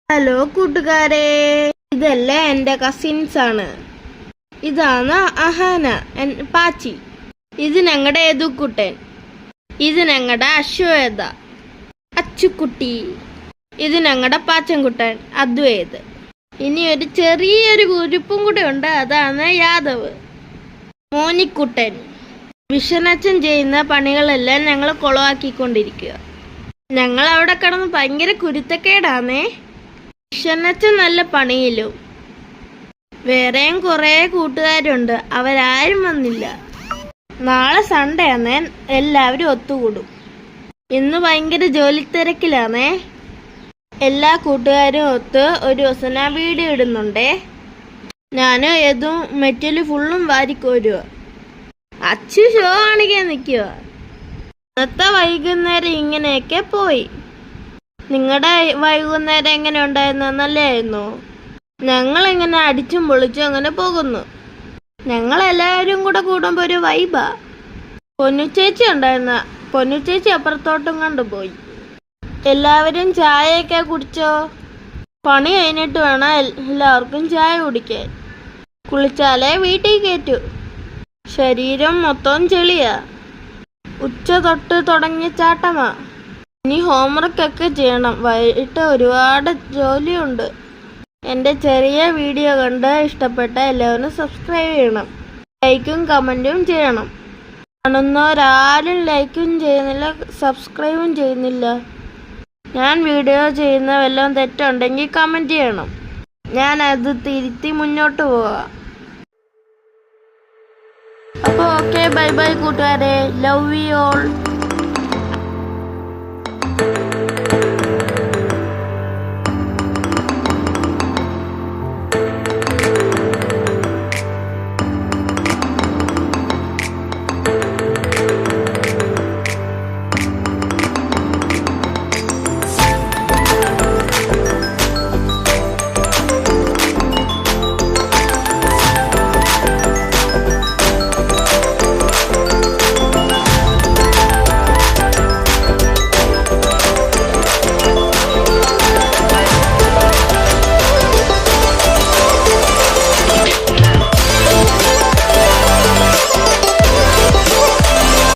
Hello കൂട്ടുകാരെ, ഇതെല്ലാം എൻ്റെ കസിൻസ് ആണ്. ഇതാണ് അഹാന, പാച്ചി. ഇത് ഞങ്ങളുടെ യദുക്കുട്ടൻ. ഇത് ഞങ്ങളുടെ അശ്വേത, അച്ചുക്കുട്ടി. ഇത് ഞങ്ങളുടെ പാച്ചൻകുട്ടൻ, അദ്വൈത്. ഇനി ഒരു ചെറിയൊരു കുരുപ്പും കൂടെ ഉണ്ട്, അതാണ് യാദവ്, മോനിക്കുട്ടൻ. വിഷനച്ചൻ ചെയ്യുന്ന പണികളെല്ലാം ഞങ്ങൾ കുളമാക്കിക്കൊണ്ടിരിക്കുക. ഞങ്ങൾ അവിടെ കിടന്ന് ഭയങ്കര കുരുത്തക്കേടാന്നേ. വിഷനച്ചൻ നല്ല പണിയിലും. വേറെയും കുറേ കൂട്ടുകാരുണ്ട്, അവരാരും വന്നില്ല. നാളെ സൺഡേ ആന്നേ, എല്ലാവരും ഒത്തുകൂടും. ഇന്ന് ഭയങ്കര ജോലി തിരക്കിലാന്നേ. എല്ലാ കൂട്ടുകാരും ഒത്ത് ഒരു ദിവസം ഞാൻ വീഡിയോ ഇടുന്നുണ്ടേ. ഞാൻ ഏതും മെറ്റല് ഫുള്ളും വാരിക്കോരുക. അച്ചു ഷോ കാണിക്കാൻ നിൽക്കുക. ഇന്നത്തെ വൈകുന്നേരം ഇങ്ങനെയൊക്കെ പോയി. നിങ്ങളുടെ വൈകുന്നേരം എങ്ങനെ ഉണ്ടായിരുന്നു? നല്ലതായിരുന്നു. ഞങ്ങളിങ്ങനെ അടിച്ചും പൊളിച്ചും അങ്ങനെ പോകുന്നു. ഞങ്ങളെല്ലാവരും കൂടെ കൂടുമ്പോൾ ഒരു വൈബാ. പൊന്നുചേച്ചി ഉണ്ടായിരുന്ന, പൊന്നുചേച്ചി അപ്പുറത്തോട്ടും കണ്ടുപോയി. എല്ലാവരും ചായയൊക്കെ കുടിച്ചോ? പണി കഴിഞ്ഞിട്ട് വേണം എല്ലാവർക്കും ചായ കുടിക്കാൻ. കുളിച്ചാലേ വീട്ടിൽ കയറ്റൂ. ശരീരം മൊത്തം ചെളിയാ. ഉച്ച തൊട്ട് തുടങ്ങിയ ചാട്ടമാ. ഇനി ഹോംവർക്കൊക്കെ ചെയ്യണം. വൈകിട്ട് ഒരുപാട് ജോലിയുണ്ട്. എൻ്റെ ചെറിയ വീഡിയോ കണ്ട് ഇഷ്ടപ്പെട്ട എല്ലാവരും സബ്സ്ക്രൈബ് ചെയ്യണം. ലൈക്കും കമൻറ്റും ചെയ്യണം. കാണുന്നവരാരും ലൈക്കും ചെയ്യുന്നില്ല, സബ്സ്ക്രൈബും ചെയ്യുന്നില്ല. ഞാൻ വീഡിയോ ചെയ്യുന്ന വല്ലതും തെറ്റുണ്ടെങ്കിൽ കമൻറ്റ് ചെയ്യണം. ഞാനത് തിരുത്തി മുന്നോട്ട് പോവാം. അപ്പോൾ ഓക്കെ, ബൈ ബൈ കൂട്ടുകാരെ. Love you all.